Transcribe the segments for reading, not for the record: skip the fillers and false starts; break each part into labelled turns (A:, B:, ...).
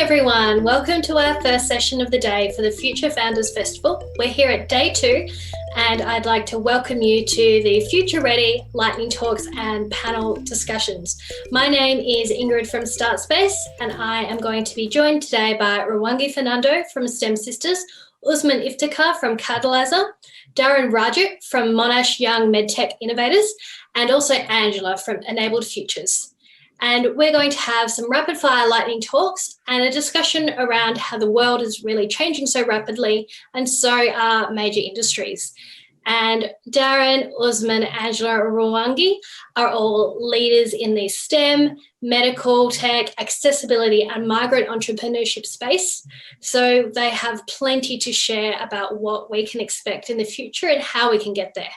A: everyone. Welcome to our first session of the day for the Future Founders Festival. We're here at day 2, and I'd like to welcome you to the Future Ready lightning talks and panel discussions. My name is Ingrid from StartSpace, and I am going to be joined today by Rwangi Fernando from STEM Sisters, Usman Iftikhar from Catalyzer, Darren Raju from Monash Young MedTech Innovators, and also Angela from Enabled Futures. And we're going to have some rapid fire lightning talks and a discussion around how the world is really changing so rapidly, and so are major industries. And Darren, Usman, Angela, and Rwangi are all leaders in the STEM, medical, tech, accessibility, and migrant entrepreneurship space. So they have plenty to share about what we can expect in the future and how we can get there.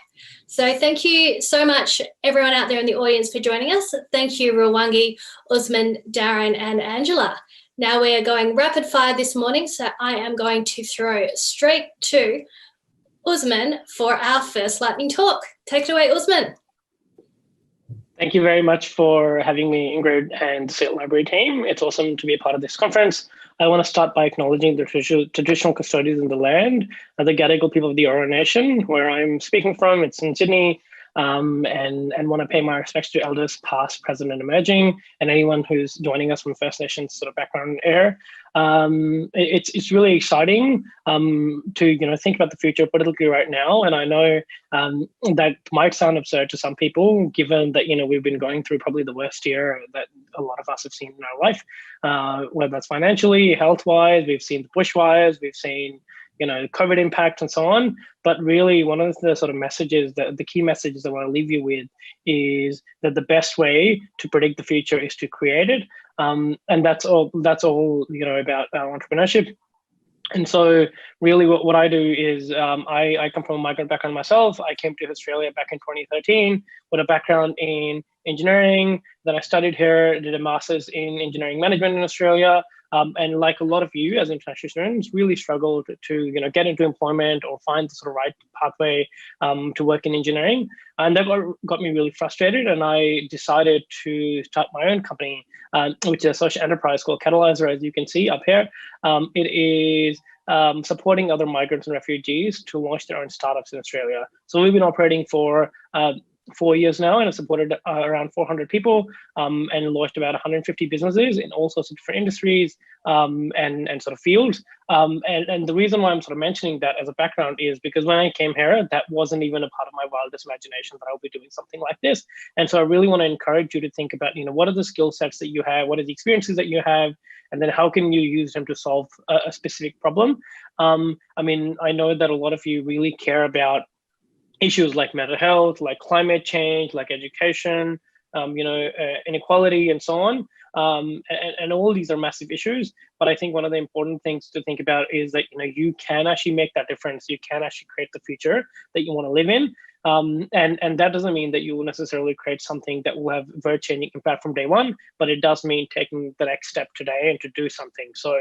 A: So thank you so much, everyone out there in the audience, for joining us. Thank you, Rwangi, Usman, Darren, and Angela. Now we are going rapid fire this morning, so I am going to throw straight to Usman for our first lightning talk. Take it away, Usman.
B: Thank you very much for having me, Ingrid, and the SILT Library team. It's awesome to be a part of this conference. I want to start by acknowledging the traditional custodians of the land, the Gadigal people of the Eora Nation, where I'm speaking from. It's in Sydney, and want to pay my respects to elders past, present, and emerging, and anyone who's joining us from First Nations sort of background air. It's really exciting to think about the future politically right now, and I know that might sound absurd to some people, given that we've been going through probably the worst year that a lot of us have seen in our life, whether that's financially, health-wise. We've seen the bushfires, we've seen COVID impact and so on. But really, one of the sort of messages, the key messages I want to leave you with is that the best way to predict the future is to create it. And that's all about entrepreneurship. And so really what I do is I come from a migrant background myself. I came to Australia back in 2013 with a background in engineering. Then I studied here, did a master's in engineering management in Australia. And like a lot of you as international students, really struggled to get into employment or find the sort of right pathway to work in engineering. And that got me really frustrated, and I decided to start my own company, which is a social enterprise called Catalyzer, as you can see up here. It is supporting other migrants and refugees to launch their own startups in Australia. So we've been operating for 4 years now, and have supported around 400 people and launched about 150 businesses in all sorts of different industries and sort of fields. And the reason why I'm sort of mentioning that as a background is because when I came here, that wasn't even a part of my wildest imagination that I would be doing something like this. And so I really want to encourage you to think about, what are the skill sets that you have, what are the experiences that you have, and then how can you use them to solve a specific problem? I mean, I know that a lot of you really care about issues like mental health, like climate change, like education, inequality, and so on. And all these are massive issues. But I think one of the important things to think about is that you can actually make that difference. You can actually create the future that you want to live in. And that doesn't mean that you will necessarily create something that will have very changing impact from day one, but it does mean taking the next step today and to do something. So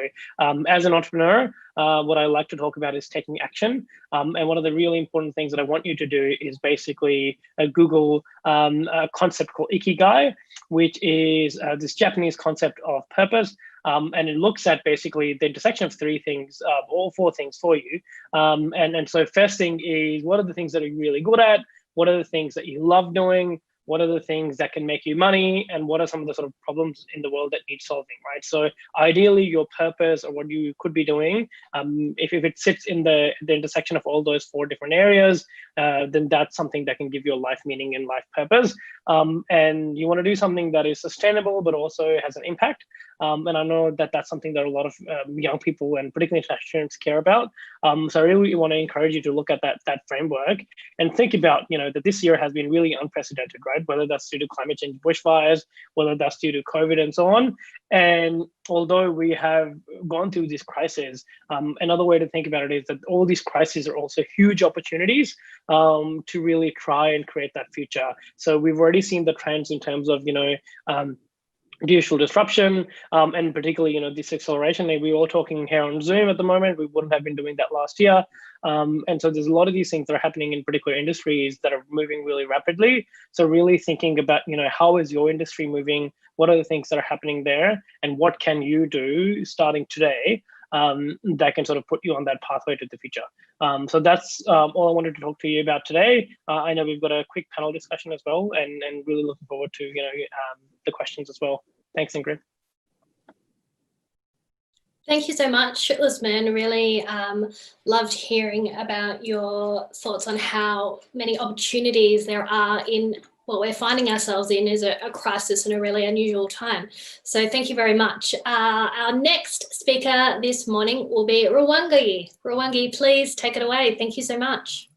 B: as an entrepreneur, what I like to talk about is taking action. And one of the really important things that I want you to do is basically Google a concept called Ikigai, which is this Japanese concept of purpose. And it looks at basically the intersection of 3 things, all 4 things for you. And so first thing is, what are the things that you're really good at? What are the things that you love doing? What are the things that can make you money? And what are some of the sort of problems in the world that need solving, right? So ideally, your purpose or what you could be doing, if it sits in the intersection of all those 4 different areas, then that's something that can give you a life meaning and life purpose. And you want to do something that is sustainable, but also has an impact. And I know that that's something that a lot of young people and particularly international students care about. So I really want to encourage you to look at that framework and think about, that this year has been really unprecedented, right? Whether that's due to climate change, bushfires, whether that's due to COVID and so on. And although we have gone through this crisis, another way to think about it is that all these crises are also huge opportunities to really try and create that future. So we've already seen the trends in terms of, digital disruption, and particularly, this acceleration. And we're all talking here on Zoom at the moment. We wouldn't have been doing that last year. And so there's a lot of these things that are happening in particular industries that are moving really rapidly. So really thinking about, how is your industry moving? What are the things that are happening there? And what can you do starting today that can sort of put you on that pathway to the future? So that's all I wanted to talk to you about today. I know we've got a quick panel discussion as well, and really looking forward to the questions as well. Thanks, Ingrid.
A: Thank you so much, Usman. Really loved hearing about your thoughts on how many opportunities there are in what we're finding ourselves in is a crisis and a really unusual time. So thank you very much. Our next speaker this morning will be Rwangi. Rwangi, please take it away. Thank you so much.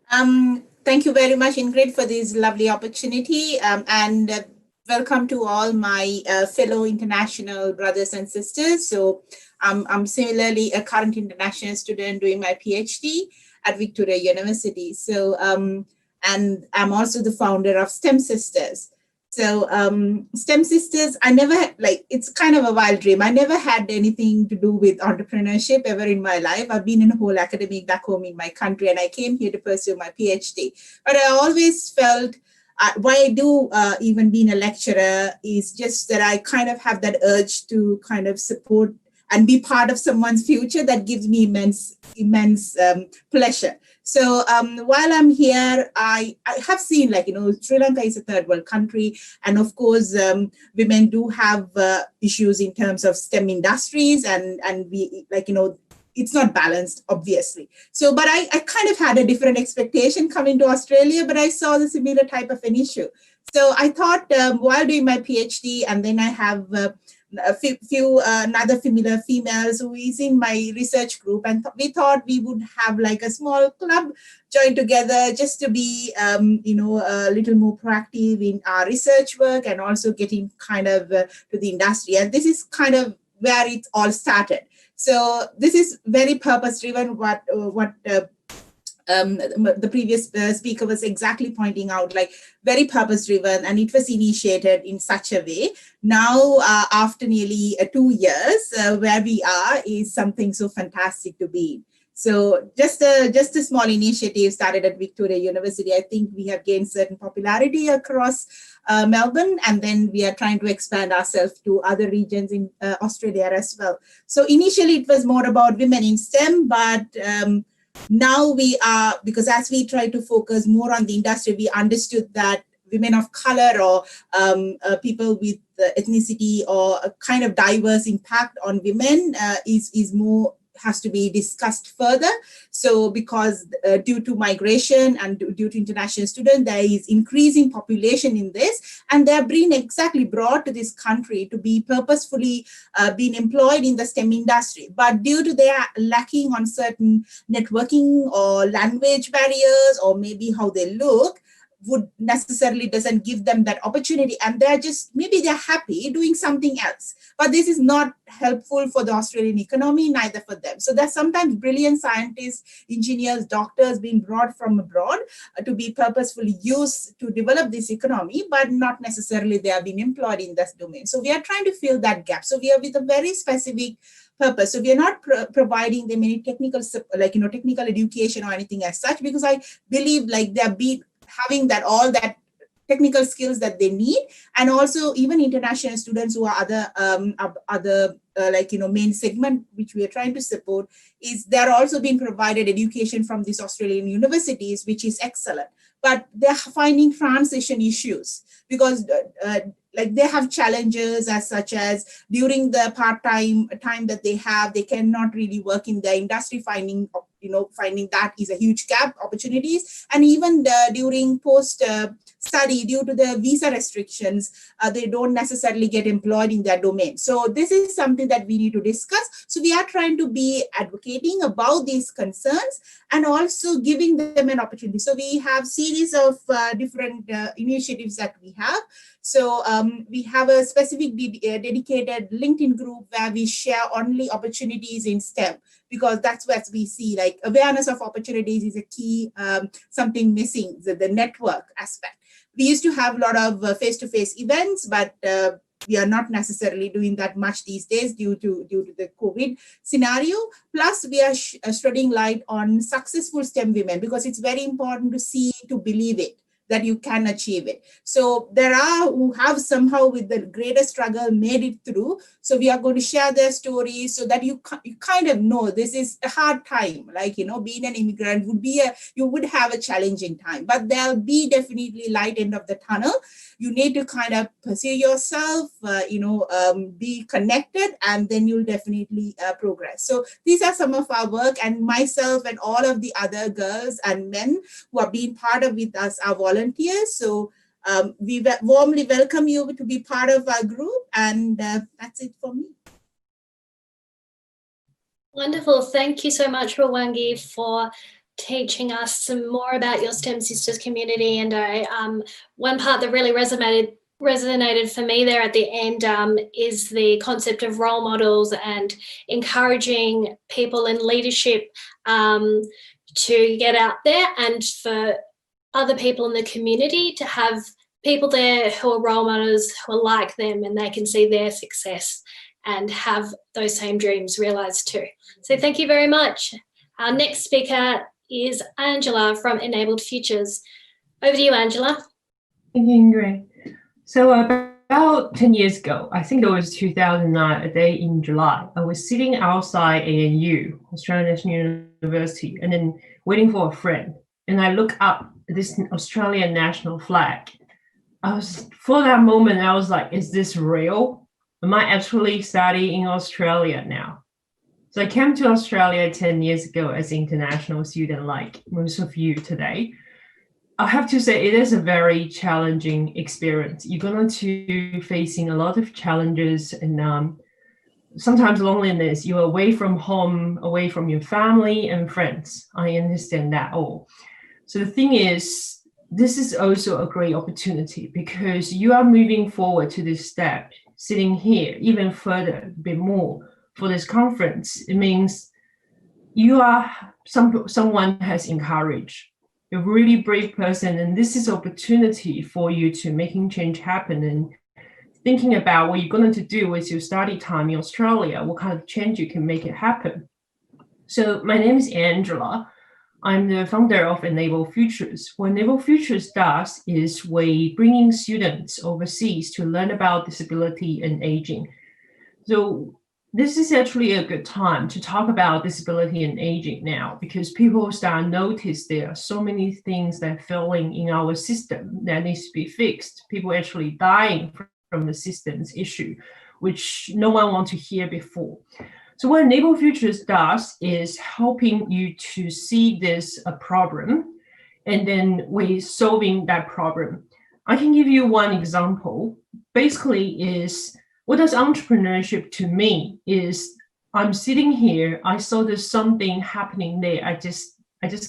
C: Thank you very much, Ingrid, for this lovely opportunity. And welcome to all my fellow international brothers and sisters. So I'm similarly a current international student doing my PhD at Victoria University. So, and I'm also the founder of STEM Sisters. So STEM Sisters, I never had, it's kind of a wild dream. I never had anything to do with entrepreneurship ever in my life. I've been in a whole academic back home in my country, and I came here to pursue my PhD. But I always felt why I do even being a lecturer is just that I kind of have that urge to kind of support and be part of someone's future that gives me immense pleasure. So while I'm here, I have seen, Sri Lanka is a third world country. And of course, women do have issues in terms of STEM industries, and we, it's not balanced, obviously. So, but I kind of had a different expectation coming to Australia, but I saw the similar type of an issue. So I thought while doing my PhD, and then I have a few another familiar females who is in my research group, and we thought we would have like a small club join together just to be a little more proactive in our research work, and also getting kind of to the industry. And this is kind of where it all started. So this is very purpose driven, what the previous speaker was exactly pointing out, very purpose driven, and it was initiated in such a way. Now, after nearly 2 years, where we are is something so fantastic to be in. So just a small initiative started at Victoria University. I think we have gained certain popularity across Melbourne, and then we are trying to expand ourselves to other regions in Australia as well. So initially it was more about women in STEM, but now we are, because as we try to focus more on the industry, we understood that women of color or people with ethnicity or a kind of diverse impact on women is more, has to be discussed further. So because due to migration and due to international students, there is increasing population in this, and they're being exactly brought to this country to be purposefully being employed in the STEM industry. But due to their lacking on certain networking or language barriers, or maybe how they look, would necessarily doesn't give them that opportunity, and they're just, maybe they're happy doing something else, but this is not helpful for the Australian economy, neither for them. So there's sometimes brilliant scientists, engineers, doctors being brought from abroad to be purposefully used to develop this economy, but not necessarily they are being employed in this domain. So we are trying to fill that gap. So we are with a very specific purpose. So we are not providing them any technical, technical education or anything as such, because I believe they're having that all that technical skills that they need, and also even international students who are other main segment which we are trying to support, is they're also being provided education from these Australian universities, which is excellent, but they're finding transition issues because they have challenges as such as during the part-time time that they have, they cannot really work in the industry, finding that is a huge gap opportunities. And even during post study, due to the visa restrictions, they don't necessarily get employed in their domain. So this is something that we need to discuss. So we are trying to be advocating about these concerns and also giving them an opportunity. So we have series of different initiatives that we have. So we have a specific dedicated LinkedIn group where we share only opportunities in STEM, because that's what we see, awareness of opportunities is a key, something missing, the network aspect. We used to have a lot of face-to-face events, but we are not necessarily doing that much these days due to the COVID scenario. Plus, we are shedding light on successful STEM women, because it's very important to see, to believe it, that you can achieve it. So there are who have somehow with the greatest struggle made it through. So we are going to share their stories so that you kind of know this is a hard time. Like, being an immigrant you would have a challenging time, but there'll be definitely light end of the tunnel. You need to kind of pursue yourself, be connected, and then you'll definitely progress. So these are some of our work, and myself and all of the other girls and men who are being part of with us are volunteers. So we warmly welcome you to be part of our group, and that's it for me.
A: Wonderful. Thank you so much, Rwangi, for teaching us some more about your STEM Sisters community. And one part that really resonated for me there at the end is the concept of role models and encouraging people in leadership to get out there, and for other people in the community to have people there who are role models, who are like them, and they can see their success and have those same dreams realised too. So thank you very much. Our next speaker is Angela from Enabled Futures. Over to you, Angela.
D: Thank you, Ingrid. So about 10 years ago, I think it was 2009, a day in July, I was sitting outside ANU, Australian National University, and then waiting for a friend. And I look up at this Australian national flag. For that moment, I was like, is this real? Am I actually studying in Australia now? So I came to Australia 10 years ago as an international student, like most of you today. I have to say it is a very challenging experience. You're going to be facing a lot of challenges and sometimes loneliness. You're away from home, away from your family and friends. I understand that all. So the thing is, this is also a great opportunity because you are moving forward to this step, sitting here even further, a bit more. For this conference, it means you are someone has encouraged. You're a really brave person, and this is opportunity for you to making change happen and thinking about what you're going to do with your study time in Australia, what kind of change you can make it happen. So my name is Angela. I'm the founder of Enable Futures. What Enable Futures does is we bringing students overseas to learn about disability and aging. So this is actually a good time to talk about disability and aging now, because people start to notice there are so many things that are failing in our system that needs to be fixed. People actually dying from the system's issue, which no one wants to hear before. So what Enable Futures does is helping you to see this a problem, and then we're solving that problem. I can give you one example. Basically is, what does entrepreneurship to me is, I'm sitting here, I saw there's something happening there. I just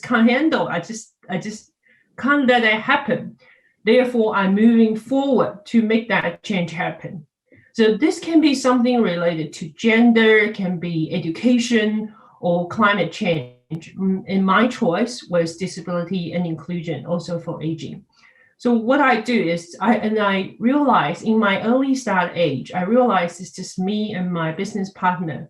D: can't handle. I just can't let it happen. Therefore, I'm moving forward to make that change happen. So this can be something related to gender, can be education or climate change. And my choice was disability and inclusion, also for aging. So what I do is, I realize in my early start age, I realized it's just me and my business partner.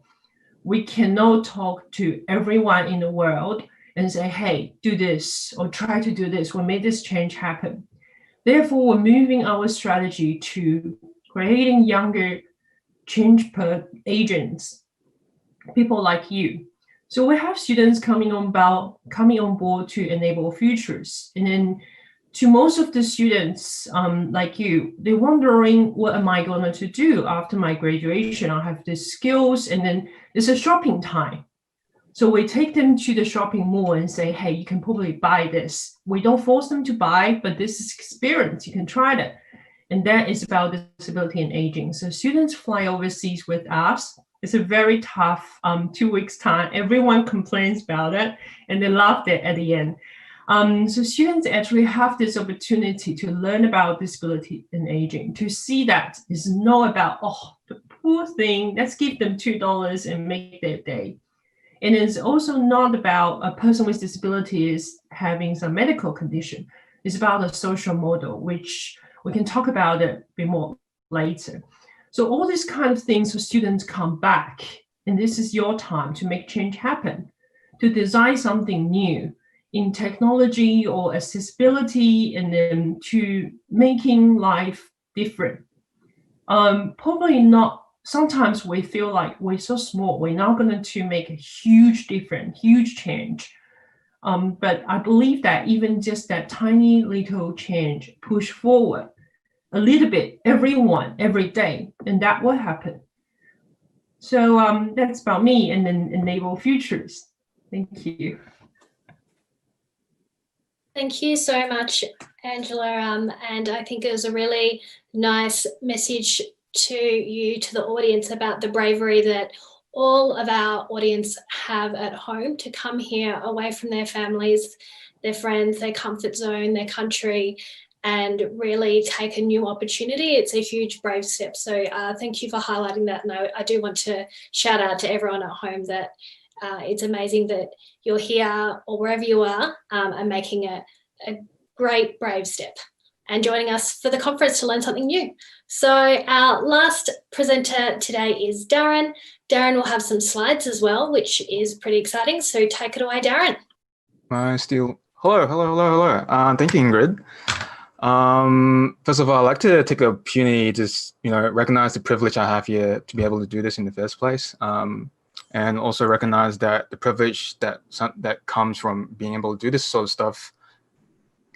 D: We cannot talk to everyone in the world and say, hey, do this or try to do this or make this change happen. Therefore, we're moving our strategy to creating younger change agents, people like you. So we have students coming on board to Enable Futures. And then to most of the students like you, they're wondering, what am I going to do after my graduation? I have the skills, and then it's a shopping time. So we take them to the shopping mall and say, hey, you can probably buy this. We don't force them to buy, but this is experience. You can try that. And that is about disability and aging. So students fly overseas with us. It's a very tough 2 weeks time. Everyone complains about it, and they loved it at the end. So students actually have this opportunity to learn about disability and aging, to see that it's not about, oh, the poor thing, let's give them $2 and make their day. And it's also not about a person with disability is having some medical condition. It's about a social model, which we can talk about it a bit more later. So all these kind of things for students come back, and this is your time to make change happen, to design something new in technology or accessibility, and then to making life different. Probably not. Sometimes we feel like we're so small, we're not going to make a huge difference, huge change. But I believe that even just that tiny little change push forward a little bit, everyone, every day, and that will happen. So that's about me and then Enable Futures. Thank you.
A: Thank you so much, Angela. And I think it was a really nice message to you, to the audience, about the bravery that all of our audience have at home to come here away from their families, their friends, their comfort zone, their country, and really take a new opportunity. It's a huge, brave step. So thank you for highlighting that. And I do want to shout out to everyone at home that it's amazing that you're here or wherever you are and making a great, brave step and joining us for the conference to learn something new. So our last presenter today is Darren. Darren will have some slides as well, which is pretty exciting. So take it away, Darren.
E: Hello. Thank you, Ingrid. First of all, I'd like to take the opportunity to recognize the privilege I have here to be able to do this in the first place, and also recognize that the privilege that comes from being able to do this sort of stuff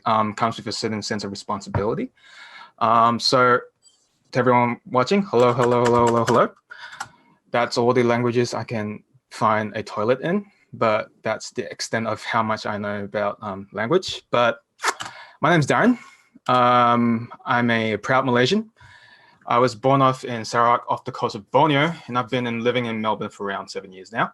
E: comes with a certain sense of responsibility. So to everyone watching, hello. That's all the languages I can find a toilet in, but that's the extent of how much I know about language. But my name's Darren. I'm a proud Malaysian. I was born off in Sarawak off the coast of Borneo, and I've been living in Melbourne for around 7 years now.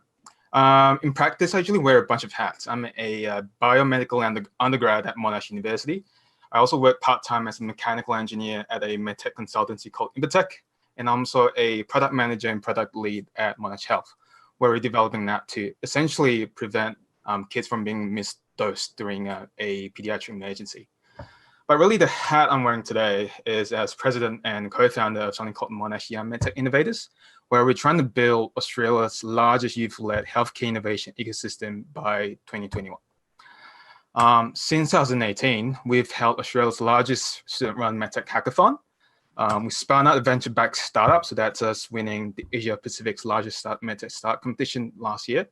E: In practice, I usually wear a bunch of hats. I'm a biomedical undergrad at Monash University. I also work part-time as a mechanical engineer at a medtech consultancy called Imbitech, and I'm also a product manager and product lead at Monash Health, where we're developing an app to essentially prevent kids from being misdosed during a pediatric emergency. But really, the hat I'm wearing today is as president and co-founder of something called Monash Young MedTech Innovators, where we're trying to build Australia's largest youth-led healthcare innovation ecosystem by 2021. Since 2018, we've held Australia's largest student-run MedTech hackathon. We spun out a venture-backed startup, so that's us winning the Asia Pacific's largest MedTech startup competition last year.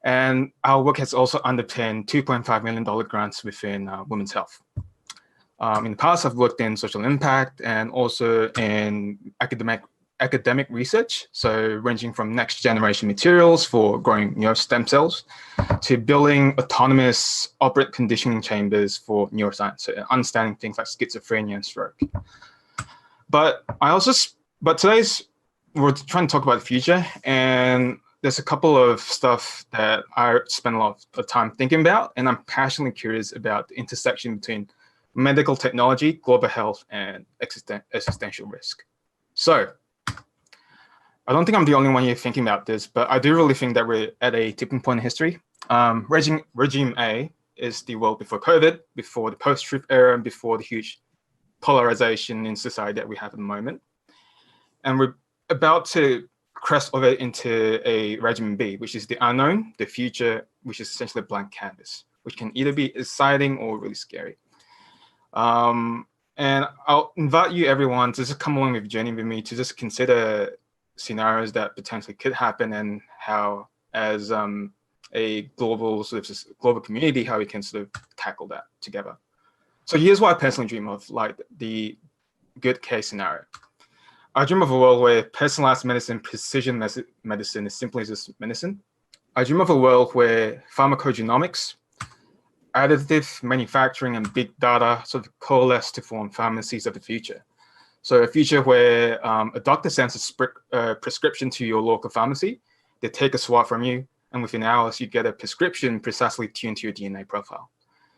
E: And our work has also underpinned $2.5 million grants within women's health. In the past, I've worked in social impact and also in academic research, so ranging from next generation materials for growing stem cells to building autonomous operant conditioning chambers for neuroscience, so understanding things like schizophrenia and stroke. But today's we're trying to talk about the future, and there's a couple of stuff that I spend a lot of time thinking about, and I'm passionately curious about the intersection between medical technology, global health, and existential risk. So I don't think I'm the only one here thinking about this, but I do really think that we're at a tipping point in history. Regime A is the world before COVID, before the post-truth era, and before the huge polarization in society that we have at the moment. And we're about to crest over into a regime B, which is the unknown, the future, which is essentially a blank canvas, which can either be exciting or really scary. And I'll invite you everyone to just come along with the journey with me to just consider scenarios that potentially could happen and how, as a global community, how we can sort of tackle that together. So here's what I personally dream of, like the good case scenario. I dream of a world where personalized medicine, precision medicine is simply just medicine. I dream of a world where pharmacogenomics, additive manufacturing, and big data sort of coalesce to form pharmacies of the future. So a future where a doctor sends a prescription to your local pharmacy, they take a swab from you, and within hours, you get a prescription precisely tuned to your DNA profile.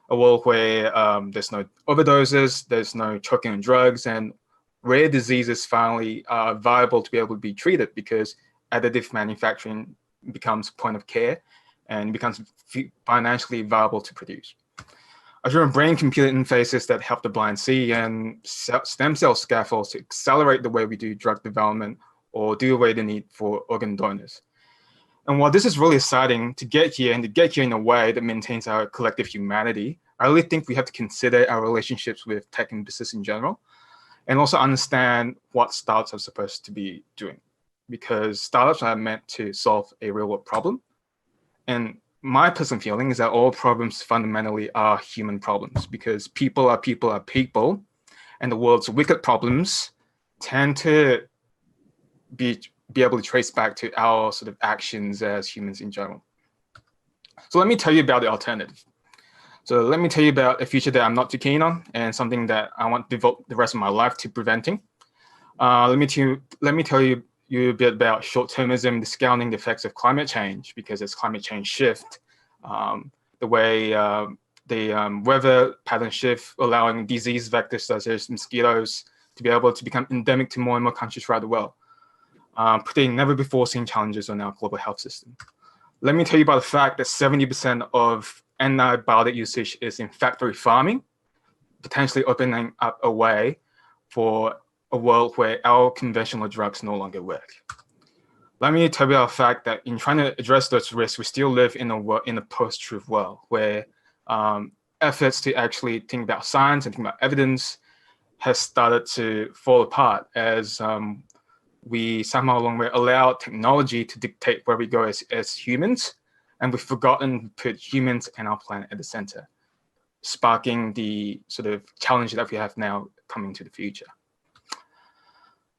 E: A world where there's no overdoses, there's no choking on drugs, and rare diseases finally are viable to be able to be treated because additive manufacturing becomes point of care and becomes financially viable to produce. I've driven brain-computer interfaces that help the blind see, and stem cell scaffolds to accelerate the way we do drug development or do away the need for organ donors. And while this is really exciting to get here and to get here in a way that maintains our collective humanity, I really think we have to consider our relationships with tech and business in general, and also understand what startups are supposed to be doing, because startups are meant to solve a real world problem. And my personal feeling is that all problems fundamentally are human problems, because people are people, and the world's wicked problems tend to be able to trace back to our sort of actions as humans in general. So let me tell you about the alternative. So let me tell you about a future that I'm not too keen on and something that I want to devote the rest of my life to preventing. Let me tell you a bit about short-termism discounting the effects of climate change, because as climate change shift, the way the weather pattern shift, allowing disease vectors such as mosquitoes to be able to become endemic to more and more countries throughout the world, putting never before seen challenges on our global health system. Let me tell you about the fact that 70% of antibiotic usage is in factory farming, potentially opening up a way for a world where our conventional drugs no longer work. Let me tell you about the fact that in trying to address those risks, we still live in a post-truth world where efforts to actually think about science and think about evidence has started to fall apart as we somehow along the way allow technology to dictate where we go as humans, and we've forgotten to put humans and our planet at the center, sparking the sort of challenge that we have now coming to the future.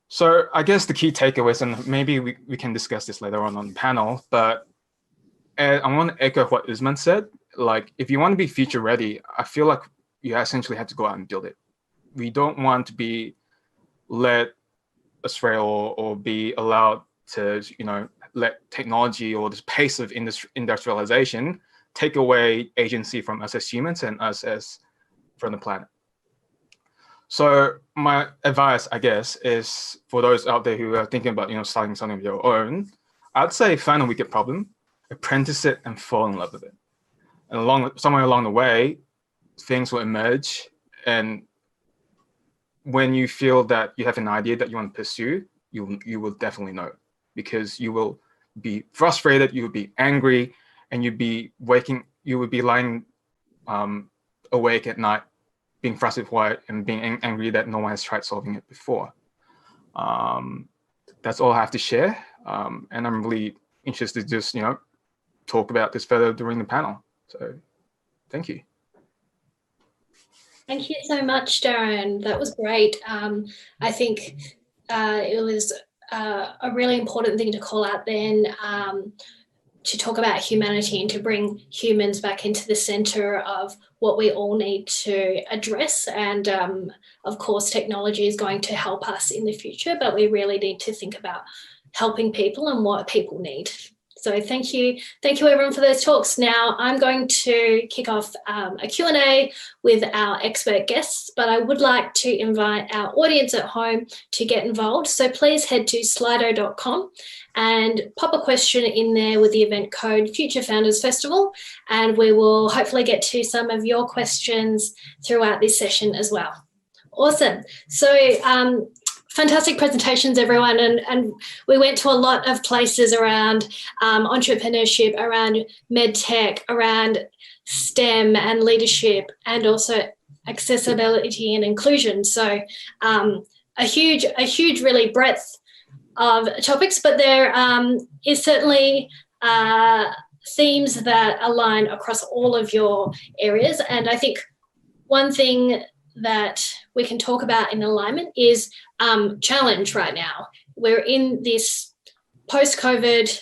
E: So I guess the key takeaways, and maybe we can discuss this later on the panel, but I want to echo what Usman said. Like, if you want to be future ready, I feel like you essentially have to go out and build it. We don't want to be led astray or be allowed to, let technology or this pace of industrialization take away agency from us as humans and us as from the planet. So my advice, I guess, is for those out there who are thinking about, starting something of your own, I'd say find a wicked problem, apprentice it, and fall in love with it. And somewhere along the way, things will emerge. And when you feel that you have an idea that you want to pursue, you will definitely know, because you will be frustrated, you will be angry, and you would be lying awake at night, being frustrated with it and being angry that no one has tried solving it before. That's all I have to share. And I'm really interested to just, talk about this further during the panel. So thank you.
A: Thank you so much, Darren. That was great. I think it was a really important thing to call out then, to talk about humanity and to bring humans back into the center of what we all need to address. And of course, technology is going to help us in the future, but we really need to think about helping people and what people need. So thank you everyone for those talks. Now I'm going to kick off a Q&A with our expert guests, but I would like to invite our audience at home to get involved. So please head to slido.com and pop a question in there with the event code Future Founders Festival, and we will hopefully get to some of your questions throughout this session as well. Awesome. So fantastic presentations, everyone, and we went to a lot of places around entrepreneurship, around medtech, around STEM and leadership, and also accessibility and inclusion. So a huge really breadth of topics, but there is certainly themes that align across all of your areas. And I think one thing that we can talk about in alignment is challenge right now. We're in this post-COVID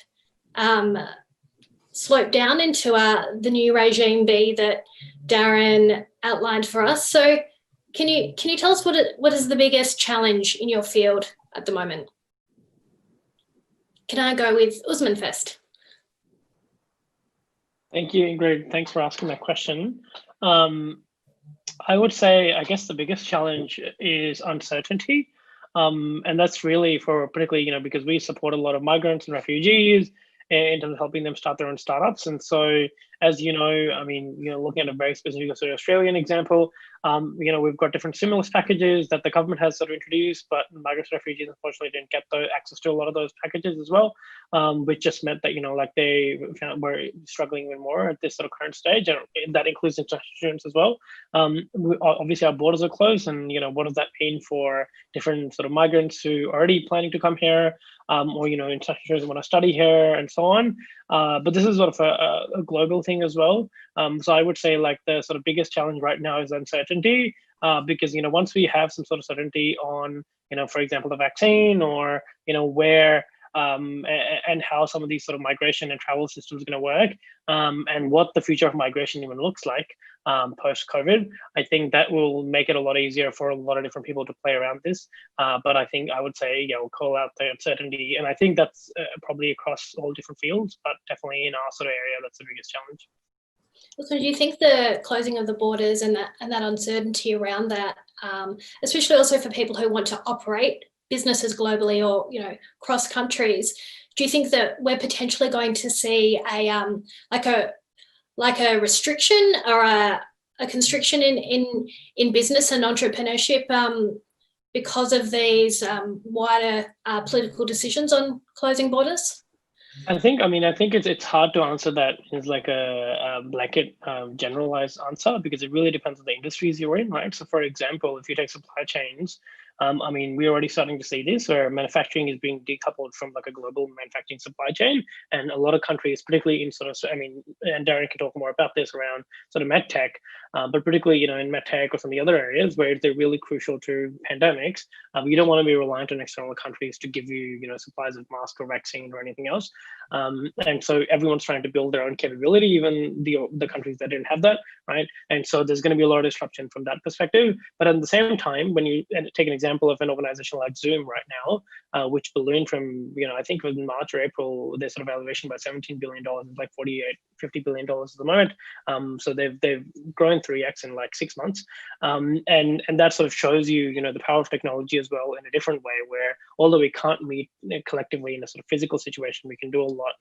A: slope down into the new regime B that Darren outlined for us. So can you tell us what is the biggest challenge in your field at the moment? Can I go with Usman first?
B: Thank you, Ingrid. Thanks for asking that question. I would say, I guess the biggest challenge is uncertainty. And that's really for particularly, because we support a lot of migrants and refugees in terms of helping them start their own startups. And so as you know, I mean, looking at a very specific sort of Australian example, we've got different stimulus packages that the government has sort of introduced, but migrants and refugees unfortunately didn't get access to a lot of those packages as well, which just meant that they were struggling even more at this sort of current stage, and that includes international students as well. Obviously, our borders are closed, and what does that mean for different sort of migrants who are already planning to come here, or international students who want to study here, and so on. But this is sort of a global thing as well. So I would say the sort of biggest challenge right now is uncertainty, because once we have some sort of certainty on for example the vaccine, or where and how some of these sort of migration and travel systems are going to work, and what the future of migration even looks like post-COVID, I think that will make it a lot easier for a lot of different people to play around this. But I think I would say, we'll call out the uncertainty, and I think that's probably across all different fields, but definitely in our sort of area, that's the biggest challenge.
A: So do you think the closing of the borders and that uncertainty around that, especially also for people who want to operate businesses globally or cross countries, do you think that we're potentially going to see a restriction or a constriction in business and entrepreneurship because of these wider political decisions on closing borders?
B: I think it's hard to answer that as like a blanket generalized answer, because it really depends on the industries you're in, right? So for example, if you take supply chains, we're already starting to see this where manufacturing is being decoupled from a global manufacturing supply chain. And a lot of countries, particularly in and Darren can talk more about this around sort of medtech, but particularly, in medtech or some of the other areas where they're really crucial to pandemics, you don't want to be reliant on external countries to give you, supplies of mask or vaccine or anything else. And so everyone's trying to build their own capability, even the countries that didn't have that, right? And so there's going to be a lot of disruption from that perspective. But at the same time, when you take an example of an organization like Zoom right now, which ballooned from, I think it was in March or April, their sort of valuation by $17 billion, like $50 billion at the moment. So they've grown 3x in 6 months. And that sort of shows you, the power of technology as well in a different way, where although we can't meet collectively in a sort of physical situation, we can do a lot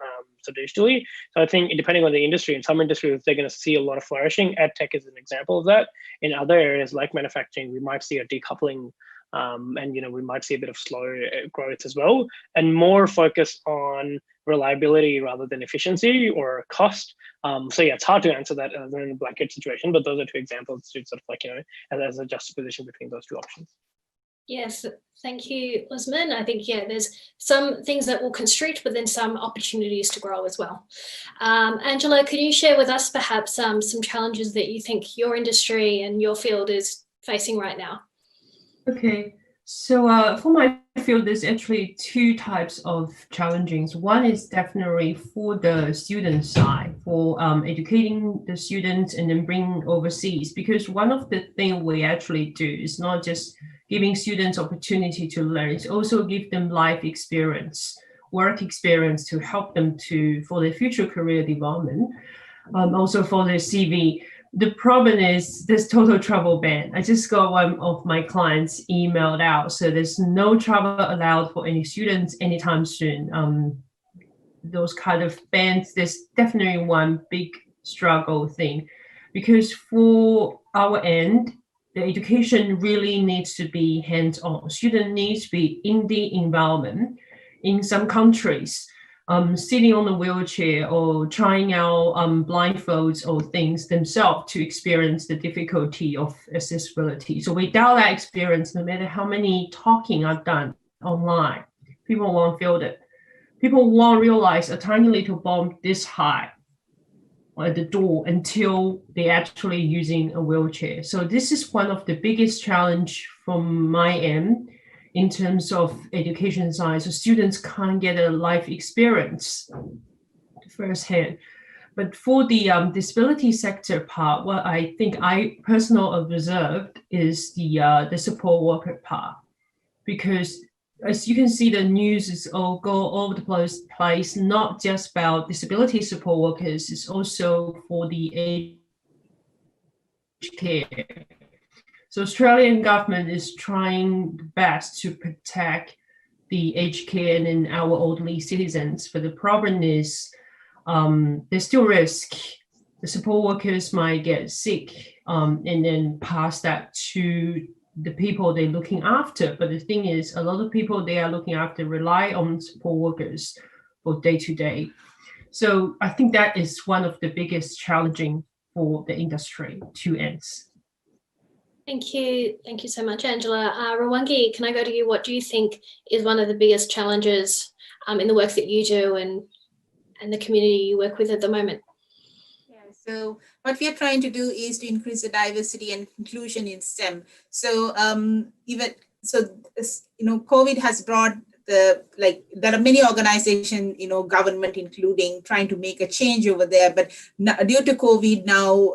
B: so digitally. So I think depending on the industry, in some industries, they're going to see a lot of flourishing. EdTech is an example of that. In other areas like manufacturing, we might see a decoupling, and we might see a bit of slow growth as well, and more focus on reliability rather than efficiency or cost. So yeah, it's hard to answer that in a blanket situation, but those are two examples to sort of as a juxtaposition between those two options.
A: Yes, thank you, Usman. I think, there's some things that will constrict, but then some opportunities to grow as well. Angela, could you share with us perhaps some challenges that you think your industry and your field is facing right now?
D: Okay, so for my field, there's actually two types of challenges. One is definitely for the student side, for educating the students and then bringing overseas, because one of the things we actually do is not just giving students opportunity to learn, it's also give them life experience, work experience to help them for their future career development, also for their CV. The problem is this total travel ban. I just got one of my clients emailed out. So there's no travel allowed for any students anytime soon. Those kind of bans, there's definitely one big struggle thing, because for our end, the education really needs to be hands-on. Student needs to be in the environment. In some countries, sitting on a wheelchair or trying out blindfolds or things themselves to experience the difficulty of accessibility. So without that experience, no matter how many talking I've done online, people won't feel it. People won't realize a tiny little bomb this high at the door until they're actually using a wheelchair. So this is one of the biggest challenge from my end in terms of education side. So students can't get a life experience firsthand. But for the disability sector part, what I think I personally observed is the support worker part, because as you can see, the news is all go all over the place, not just about disability support workers, it's also for the aged care. So Australian government is trying the best to protect the aged care and our elderly citizens, but the problem is there's still risk the support workers might get sick and then pass that to the people they're looking after. But the thing is, a lot of people they are looking after rely on support workers for day to day. So I think that is one of the biggest challenging for the industry to ends.
A: Thank you. Thank you so much, Angela. Rawangi, can I go to you? What do you think is one of the biggest challenges in the work that you do and the community you work with at the moment?
C: So what we are trying to do is to increase the diversity and inclusion in STEM. So COVID has brought there are many organizations, government including, trying to make a change over there. But due to COVID now,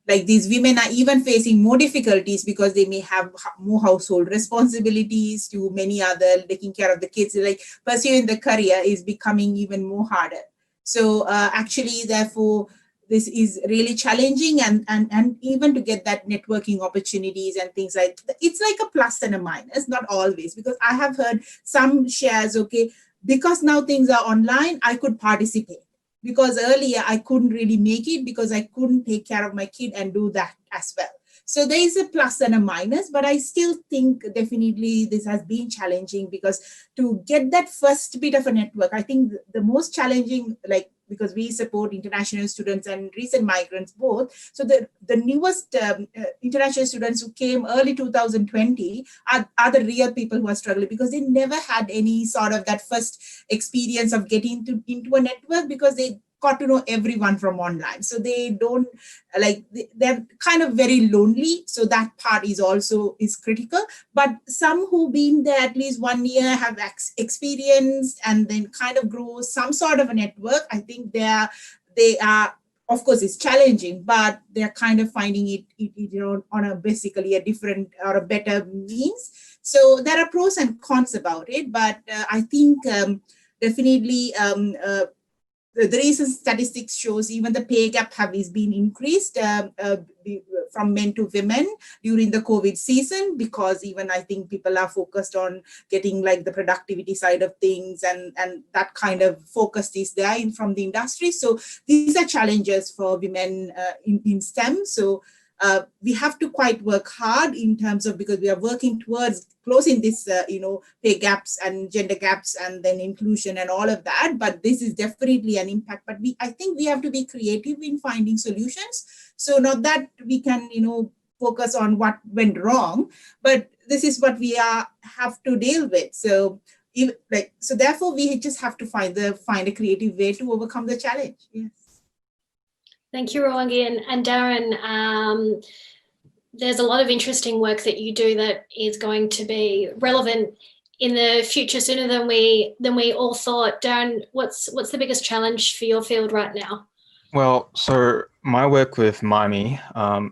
C: these women are even facing more difficulties because they may have more household responsibilities to many other, taking care of the kids. Like pursuing the career is becoming even more harder. So actually, therefore, this is really challenging, and even to get that networking opportunities and things like that, it's like a plus and a minus, not always, because I have heard some shares, okay, because now things are online, I could participate. Because earlier I couldn't really make it because I couldn't take care of my kid and do that as well. So there is a plus and a minus, but I still think definitely this has been challenging, because to get that first bit of a network, I think the most challenging, because we support international students and recent migrants both. So the newest international students who came early 2020 are the real people who are struggling, because they never had any sort of that first experience of getting into a network, because they got to know everyone from online. So they don't they're kind of very lonely. So that part is critical. But some who've been there at least 1 year have experienced and then kind of grow some sort of a network. I think they are, of course, it's challenging, but they're kind of finding it on a basically a different or a better means. So there are pros and cons about it, but I think definitely the recent statistics shows even the pay gap is been increased from men to women during the COVID season, because even I think people are focused on getting the productivity side of things, and that kind of focus is there from the industry. So these are challenges for women in STEM. So we have to quite work hard in terms of, because we are working towards closing this, pay gaps and gender gaps and then inclusion and all of that. But this is definitely an impact. But I think we have to be creative in finding solutions. So not that we can, focus on what went wrong, but this is what we have to deal with. So therefore we just have to find a creative way to overcome the challenge. Yes.
A: Thank you, Rawangi. And Darren, there's a lot of interesting work that you do that is going to be relevant in the future sooner than we all thought. Darren, what's the biggest challenge for your field right now?
E: Well, so my work with MIME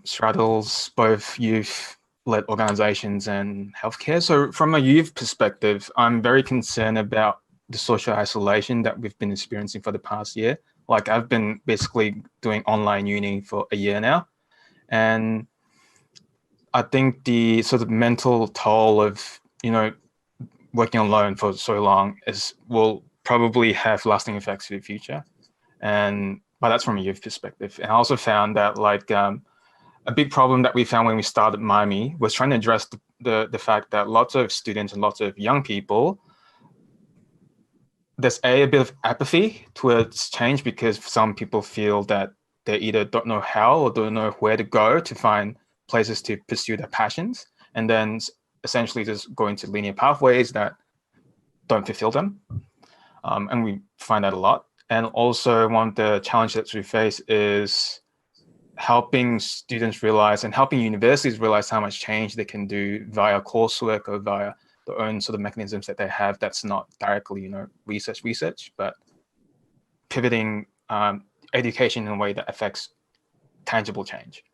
E: straddles both youth-led organizations and healthcare. So from a youth perspective, I'm very concerned about the social isolation that we've been experiencing for the past year. I've been basically doing online uni for a year now. And I think the sort of mental toll of, working alone for so long will probably have lasting effects for the future. But that's from a youth perspective. And I also found that a big problem that we found when we started MIME was trying to address the fact that lots of students and lots of young people, there's a bit of apathy towards change, because some people feel that they either don't know how or don't know where to go to find places to pursue their passions, and then essentially just go into linear pathways that don't fulfill them. And we find that a lot. And also one of the challenges that we face is helping students realize and helping universities realize how much change they can do via coursework or via the own sort of mechanisms that they have that's not directly, research, but pivoting education in a way that affects tangible change.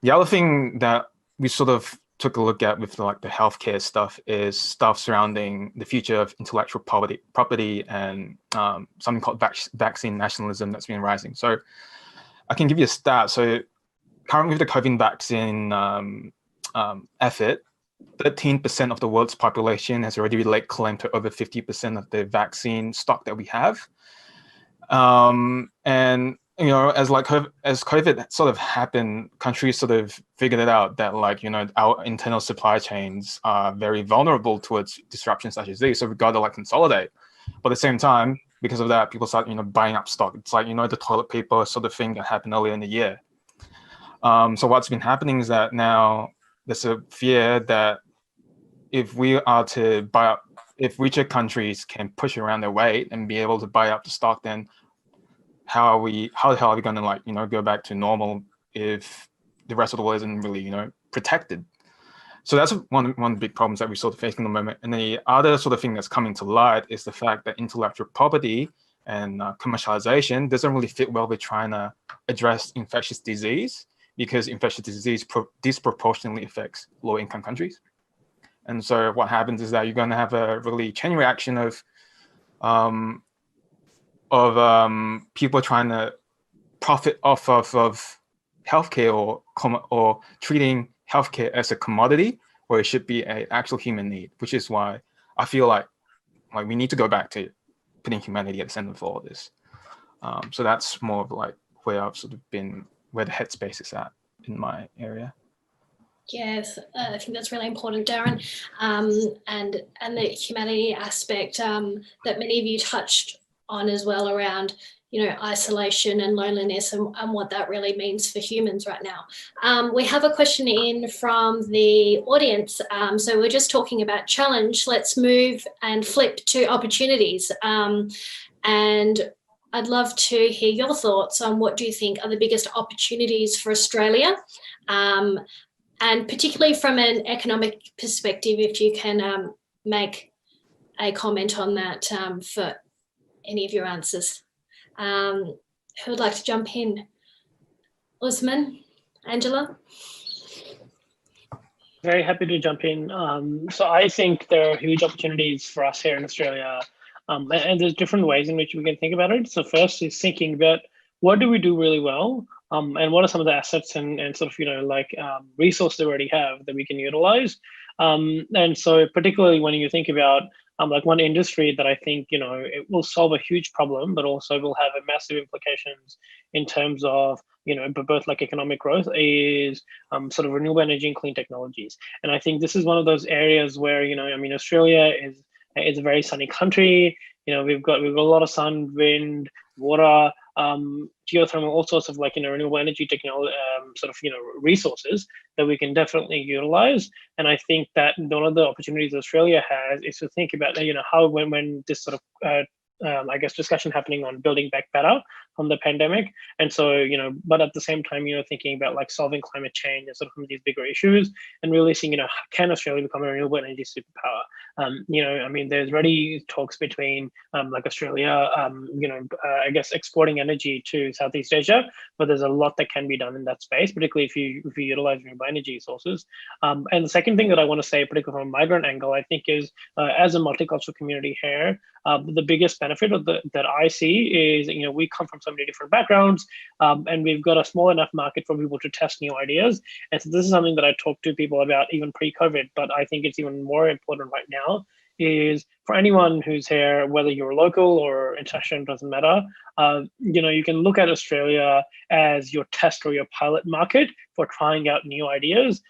E: The other thing that we sort of took a look at with the healthcare stuff is stuff surrounding the future of intellectual property and something called vaccine nationalism that's been rising. So I can give you a stat. So currently with the COVID vaccine effort, 13% of the world's population has already laid claim to over 50% of the vaccine stock that we have. And you know, as COVID sort of happened, countries sort of figured it out that, like, you know, our internal supply chains are very vulnerable towards disruptions such as these. So we got to like consolidate. But at the same time, because of that, people start, you know, buying up stock. It's like, you know, the toilet paper sort of thing that happened earlier in the year. So what's been happening is that now there's a fear that if we are to buy up, if richer countries can push around their weight and be able to buy up the stock, then how the hell are we going to, like, you know, go back to normal if the rest of the world isn't really, you know, protected? So that's one of the big problems that we sort of facing at the moment. And the other sort of thing that's coming to light is the fact that intellectual property and commercialization doesn't really fit well with trying to address infectious disease, because infectious disease disproportionately affects low-income countries. And so what happens is that you're going to have a really chain reaction of people trying to profit off of healthcare or treating healthcare as a commodity, where it should be an actual human need, which is why I feel like we need to go back to putting humanity at the center of all of this. So that's more of like where I've sort of been, where the headspace is at in my area.
A: Yes, I think that's really important, Darren, and the humanity aspect that many of you touched on as well, around, you know, isolation and loneliness and what that really means for humans right now. We have a question in from the audience. So we're just talking about challenge. Let's move and flip to opportunities. And I'd love to hear your thoughts on what do you think are the biggest opportunities for Australia, and particularly from an economic perspective, if you can make a comment on that for any of your answers. Who would like to jump in? Usman, Angela?
B: Very happy to jump in. So I think there are huge opportunities for us here in Australia, and there's different ways in which we can think about it. So first is thinking about what do we do really well, and what are some of the assets and sort of, you know, like resources we already have that we can utilize. And so particularly when you think about like one industry that I think, you know, it will solve a huge problem, but also will have a massive implications in terms of, you know, both like economic growth, is sort of renewable energy and clean technologies. And I think this is one of those areas where, you know, I mean, Australia is a very sunny country. You know, we've got a lot of sun, wind, water, geothermal, all sorts of, like, you know, renewable energy technology, sort of, you know, resources that we can definitely utilize. And I think that one of the opportunities Australia has is to think about, you know, how when this sort of I guess discussion happening on building back better from the pandemic. And so, you know, but at the same time, you know, thinking about like solving climate change and sort of these bigger issues, and really seeing, you know, can Australia become a renewable energy superpower? You know, I mean, there's already talks between like Australia, you know, I guess exporting energy to Southeast Asia, but there's a lot that can be done in that space, particularly if you utilize renewable energy sources. And the second thing that I want to say, particularly from a migrant angle, I think is as a multicultural community here, the biggest benefit that I see is, you know, we come from so many different backgrounds, and we've got a small enough market for people to test new ideas. And so this is something that I talk to people about even pre-COVID, but I think it's even more important right now, is for anyone who's here, whether you're local or international, doesn't matter, you know, you can look at Australia as your test or your pilot market for trying out new ideas.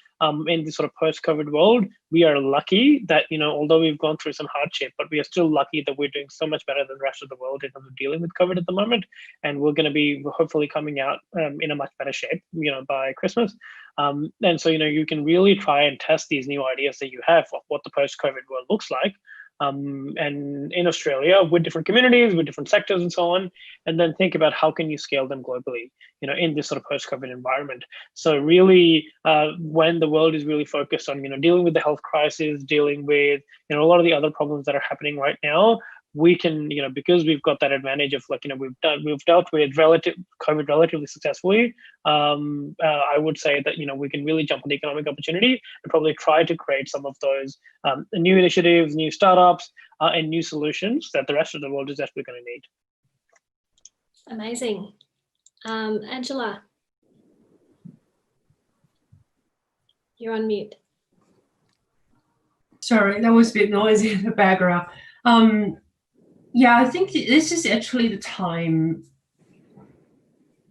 B: In this sort of post-COVID world, we are lucky that, you know, although we've gone through some hardship, but we are still lucky that we're doing so much better than the rest of the world in terms of dealing with COVID at the moment. And we're going to be hopefully coming out in a much better shape, you know, by Christmas. And so, you know, you can really try and test these new ideas that you have of what the post-COVID world looks like. And in Australia, with different communities, with different sectors and so on, and then think about how can you scale them globally, you know, in this sort of post-COVID environment. So really, when the world is really focused on, you know, dealing with the health crisis, dealing with, you know, a lot of the other problems that are happening right now, we can, you know, because we've got that advantage of, like, you know, we've dealt with COVID relatively successfully. I would say that, you know, we can really jump on the economic opportunity and probably try to create some of those new initiatives, new startups, and new solutions that the rest of the world is actually going to need.
A: Amazing. Angela, you're on mute.
D: Sorry, that was a bit noisy in the background. Yeah, I think this is actually the time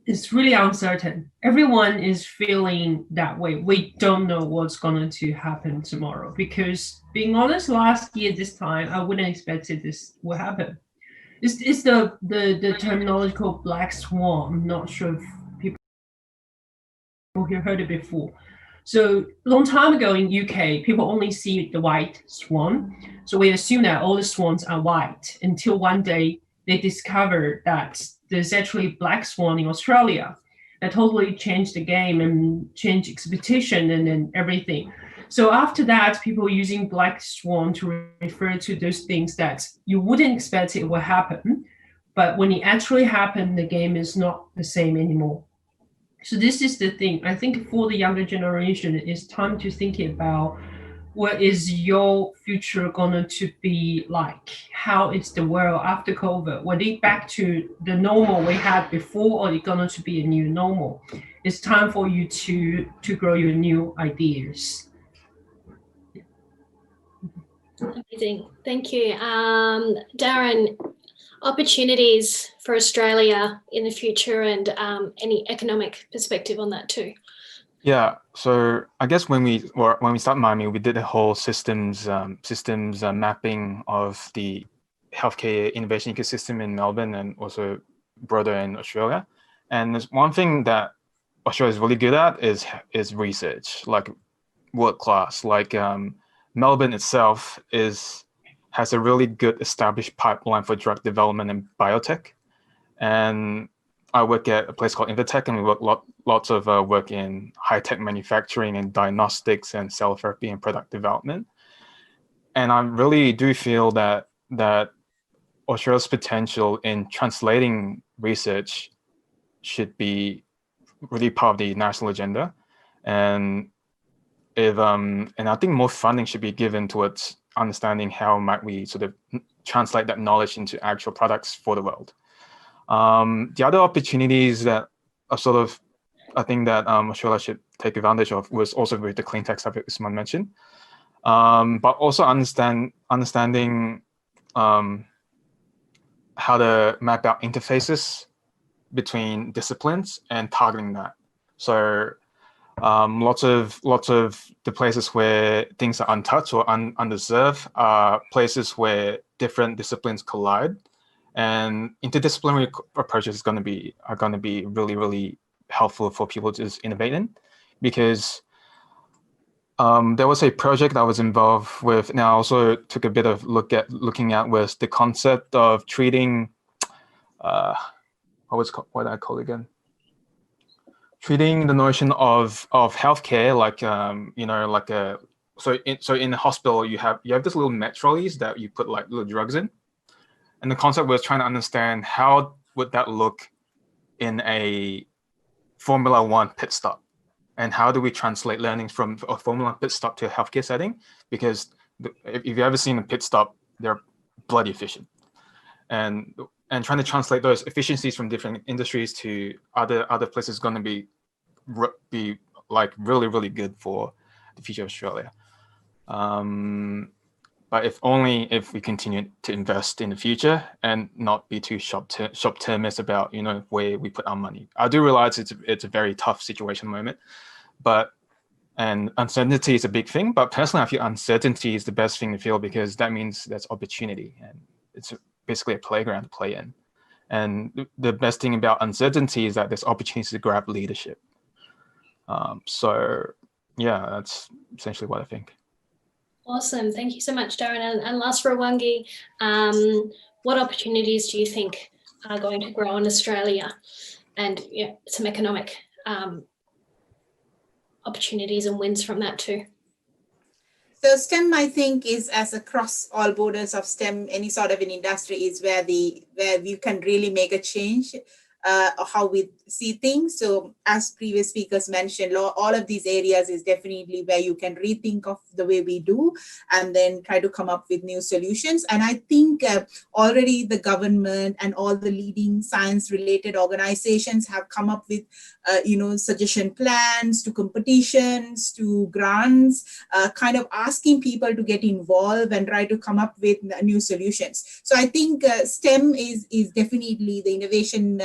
D: it's really uncertain. Everyone is feeling that way. We don't know what's going to happen tomorrow because, being honest, last year this time I wouldn't expect this will happen. It's the terminology called black swan. I'm not sure if people have heard it before. So long time ago in UK, people only see the white swan. So we assume that all the swans are white until one day they discovered that there's actually black swan in Australia. That totally changed the game and changed expectation and everything. So after that, people using black swan to refer to those things that you wouldn't expect it will happen. But when it actually happened, the game is not the same anymore. So this is the thing. I think for the younger generation, it's time to think about what is your future going to be like? How is the world after COVID? Will it back to the normal we had before, or is it going to be a new normal? It's time for you to grow your new ideas.
A: Amazing. Thank you. Darren, opportunities for Australia in the future and any economic perspective on that too?
E: Yeah, so I guess when we started Miami, we did a whole systems mapping of the healthcare innovation ecosystem in Melbourne and also broader in Australia. And there's one thing that Australia is really good at is research, like world class. Like Melbourne itself has a really good established pipeline for drug development and biotech. And I work at a place called Invitech, and we work lots of work in high-tech manufacturing and diagnostics and cell therapy and product development. And I really do feel that Australia's potential in translating research should be really part of the national agenda. And I think more funding should be given towards understanding how might we sort of translate that knowledge into actual products for the world. The other opportunities that are sort of, I think that Australia should take advantage of was also with the clean tech stuff that Usman mentioned, but also understanding how to map out interfaces between disciplines and targeting that. So lots of the places where things are untouched or underserved are places where different disciplines collide. And interdisciplinary approaches are going to be really, really helpful for people to just innovate in, because there was a project I was involved with, and I also took a bit of looking at was the concept of treating what I call it again? Treating the notion of healthcare like so in the hospital you have this little med trolleys that you put like little drugs in. And the concept was trying to understand how would that look in a Formula One pit stop, and how do we translate learnings from a Formula One pit stop to a healthcare setting? Because if you've ever seen a pit stop, they're bloody efficient, and trying to translate those efficiencies from different industries to other places is going to be like really, really good for the future of Australia. But if we continue to invest in the future and not be too short-termist about where we put our money. I do realize it's a very tough situation at the moment, and uncertainty is a big thing. But personally, I feel uncertainty is the best thing to feel, because that means there's opportunity, and it's basically a playground to play in. And the best thing about uncertainty is that there's opportunities to grab leadership. So yeah, that's essentially what I think.
A: Awesome. Thank you so much, Darren. And last, Rawangi, what opportunities do you think are going to grow in Australia, and some economic opportunities and wins from that too?
C: So STEM, I think, is as across all borders of STEM, any sort of an industry is where you can really make a change. How we see things. So as previous speakers mentioned, all of these areas is definitely where you can rethink of the way we do and then try to come up with new solutions. And I think already the government and all the leading science related organizations have come up with suggestion plans to competitions, to grants, kind of asking people to get involved and try to come up with new solutions. So I think STEM is definitely the innovation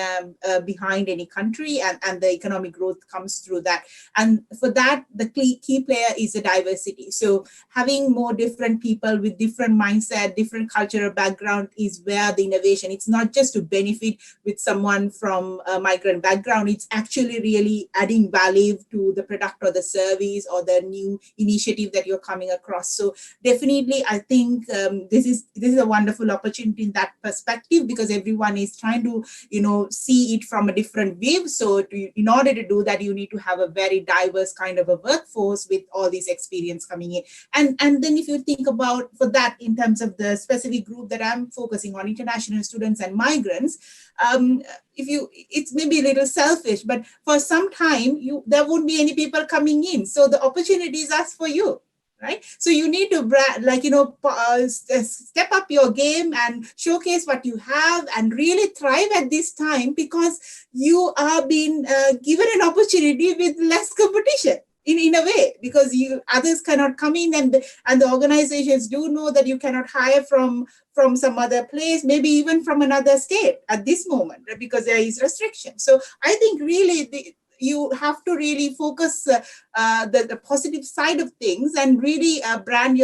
C: behind any country, and the economic growth comes through that. And for that, the key player is the diversity. So having more different people with different mindset, different cultural background is where the innovation, it's not just to benefit with someone from a migrant background, it's actually really adding value to the product or the service or the new initiative that you're coming across. So definitely, I think this is a wonderful opportunity in that perspective, because everyone is trying to, see it from a different view. So in order to do that, you need to have a very diverse kind of a workforce with all these experience coming in. And then if you think about for that in terms of the specific group that I'm focusing on, international students and migrants, it's maybe a little selfish, but for some time there won't be any people coming in. So the opportunities are for you. Right. So you need to step up your game and showcase what you have and really thrive at this time, because you are being given an opportunity with less competition in a way, because others cannot come in, and the organizations do know that you cannot hire from some other place, maybe even from another state at this moment, because there is restriction. So I think really you have to really focus the positive side of things and really brand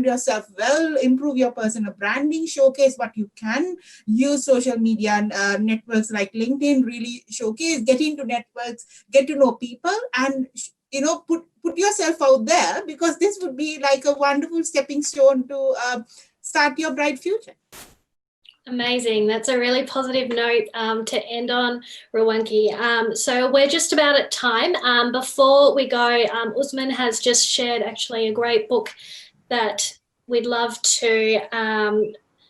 C: yourself well, improve your personal branding, showcase what you can, use social media networks like LinkedIn, really showcase, get into networks, get to know people, and put yourself out there, because this would be like a wonderful stepping stone to start your bright future.
A: Amazing. That's a really positive note to end on, Rwangi. So we're just about at time. Before we go, Usman has just shared actually a great book that we'd love to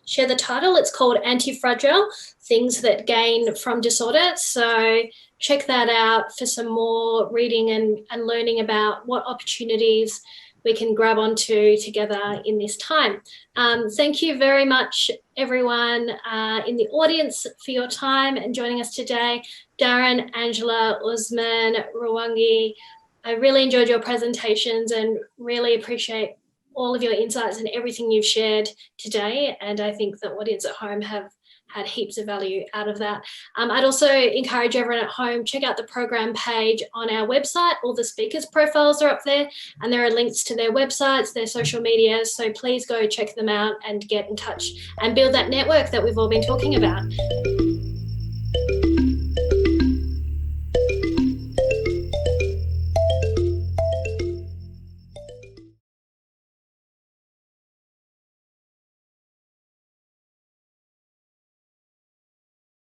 A: share the title. It's called Anti-Fragile, Things That Gain from Disorder. So check that out for some more reading and learning about what opportunities we can grab onto together in this time. Thank you very much, everyone in the audience, for your time and joining us today. Darren, Angela, Usman, Rwangi, I really enjoyed your presentations and really appreciate all of your insights and everything you've shared today. And I think the audience at home have had heaps of value out of that. I'd also encourage everyone at home, check out the program page on our website. All the speakers' profiles are up there, and there are links to their websites, their social media. So please go check them out and get in touch and build that network that we've all been talking about.